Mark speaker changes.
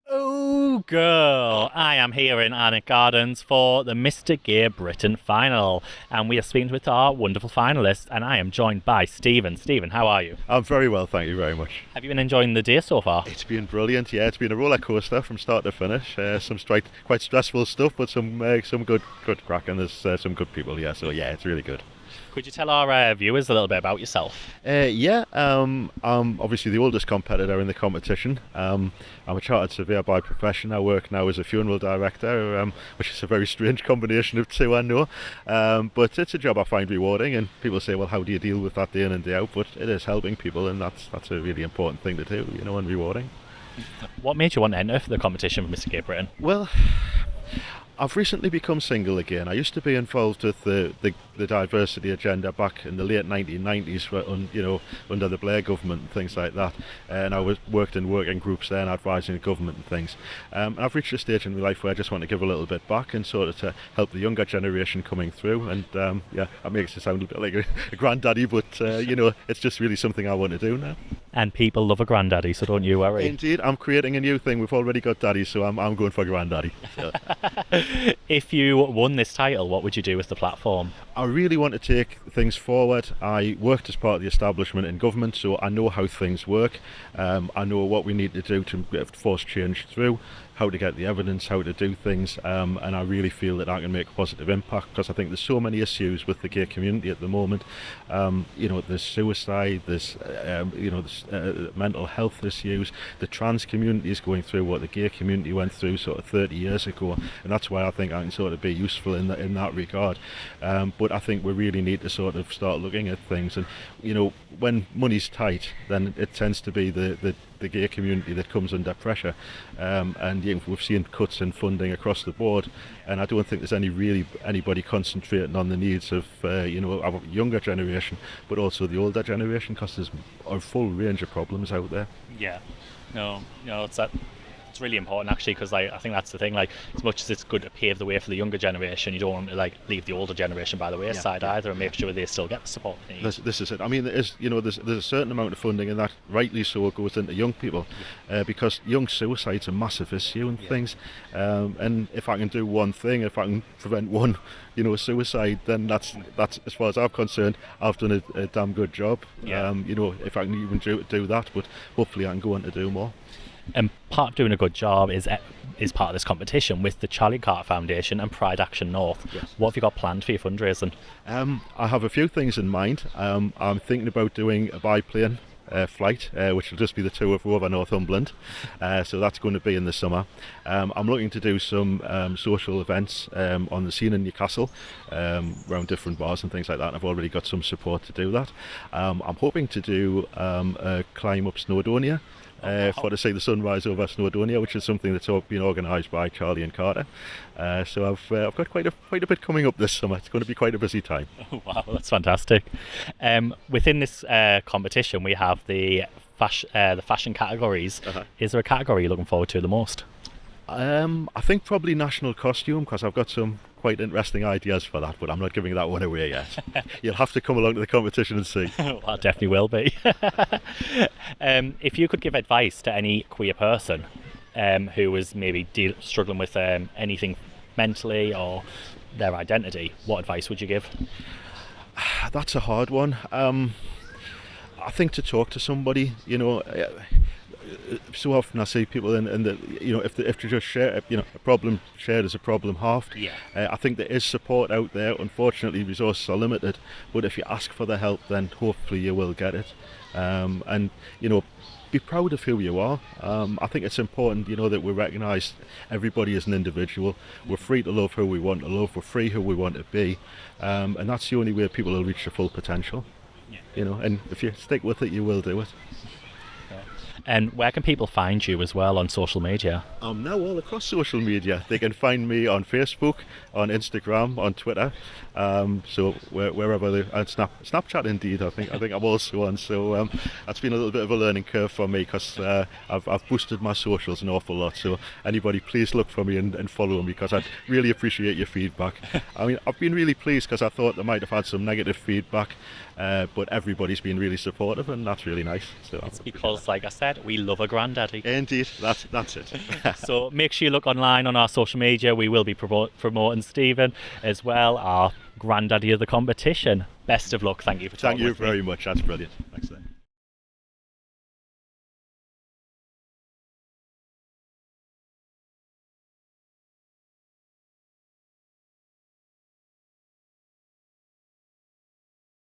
Speaker 1: Oh, girl! I am here in Alnwick Gardens for the Mr. Gear Britain final, and we are speaking with our wonderful finalists, and I am joined by Stephen. Stephen, how are you?
Speaker 2: I'm very well, thank you very much.
Speaker 1: Have you been enjoying the day so far?
Speaker 2: It's been brilliant, yeah. It's been a roller coaster from start to finish. Some quite stressful stuff, but some good crack, and there's some good people, yeah. So yeah, it's really good.
Speaker 1: Could you tell our viewers a little bit about yourself?
Speaker 2: I'm obviously the oldest competitor in the competition. I'm a chartered surveyor by profession. I work now as a funeral director, which is a very strange combination of two, I know. But it's a job I find rewarding, and people say, well, how do you deal with that day in and day out? But it is helping people, and that's a really important thing to do, and rewarding.
Speaker 1: What made you want to enter for the competition for Mr. Gear Britain?
Speaker 2: Well, I've recently become single again. I used to be involved with the diversity agenda back in the late 1990s, under the Blair government and things like that. And I worked in working groups then, advising the government and things. And I've reached a stage in my life where I just want to give a little bit back and sort of to help the younger generation coming through. And that makes it sound a bit like a granddaddy, but it's just really something I want to do now.
Speaker 1: And people love a granddaddy, so don't you worry.
Speaker 2: Indeed, I'm creating a new thing. We've already got daddy, so I'm going for granddaddy. So.
Speaker 1: If you won this title, what would you do with the platform?
Speaker 2: I really want to take things forward. I worked as part of the establishment in government, so I know how things work. I know what we need to do to force change through, how to get the evidence, how to do things, and I really feel that I can make a positive impact, because I think there's so many issues with the gay community at the moment. There's suicide, there's mental health issues. The trans community is going through what the gay community went through sort of 30 years ago, and that's why I think I can sort of be useful in that regard. But I think we really need to sort of start looking at things, and when money's tight, then it tends to be the gay community that comes under pressure, and we've seen cuts in funding across the board, and I don't think there's anybody concentrating on the needs of our younger generation, but also the older generation, because there's a full range of problems out there.
Speaker 1: Yeah, it's really important actually, because I think that's the thing. Like, as much as it's good to pave the way for the younger generation, you don't want to leave the older generation by the wayside either, and make sure they still get the support they need.
Speaker 2: This is it. I mean, there's a certain amount of funding, and that rightly so goes into young people, because young suicide's a massive issue and things. And if I can do one thing, if I can prevent one, suicide, then that's as far as I'm concerned, I've done a damn good job. If I can even do that, but hopefully I can go on to do more.
Speaker 1: And part of doing a good job is part of this competition with the Charlie Carter Foundation and Pride Action North.
Speaker 2: Yes.
Speaker 1: What have you got planned for your fundraising?
Speaker 2: I have a few things in mind. I'm thinking about doing a biplane flight, which will just be the two of over Northumberland. So that's going to be in the summer. I'm looking to do some social events on the scene in Newcastle, around different bars and things like that. I've already got some support to do that. I'm hoping to do a climb up Snowdonia. For to see the sunrise over Snowdonia, which is something that's been organised by Charlie and Carter. So I've got quite a bit coming up this summer. It's going to be quite a busy time.
Speaker 1: Oh, wow, that's fantastic. Within this competition, we have the fashion categories. Is there a category you're looking forward to the most?
Speaker 2: I think probably national costume, because I've got some quite interesting ideas for that, but I'm not giving that one away yet. You'll have to come along to the competition and see.
Speaker 1: Well, I definitely will be. If you could give advice to any queer person who was maybe struggling with anything mentally or their identity, what advice would you give?
Speaker 2: That's a hard one. I think to talk to somebody, so often I see people if they just share, a problem shared is a problem halved. I think there is support out there. Unfortunately, resources are limited, but if you ask for the help, then hopefully you will get it. And be proud of who you are. I think it's important, that we recognise everybody as an individual. We're free to love who we want to love. We're free who we want to be, and that's the only way people will reach their full potential. And if you stick with it, you will do it.
Speaker 1: And where can people find you as well on social media?
Speaker 2: I'm now all across social media. They can find me on Facebook, on Instagram, on Twitter. So wherever they, and Snapchat indeed. I think I'm also on. So that's been a little bit of a learning curve for me, because I've boosted my socials an awful lot. So anybody, please look for me and follow me, because I'd really appreciate your feedback. I mean, I've been really pleased, because I thought they might have had some negative feedback, but everybody's been really supportive, and that's really nice. So
Speaker 1: it's because, like I said, said, we love a granddaddy.
Speaker 2: Indeed, that's it.
Speaker 1: So make sure you look online on our social media. We will be promoting Stephen as well, our granddaddy of the competition. Best of luck. Thank you for talking
Speaker 2: Thank you
Speaker 1: with me.
Speaker 2: very much. That's brilliant. Thanks.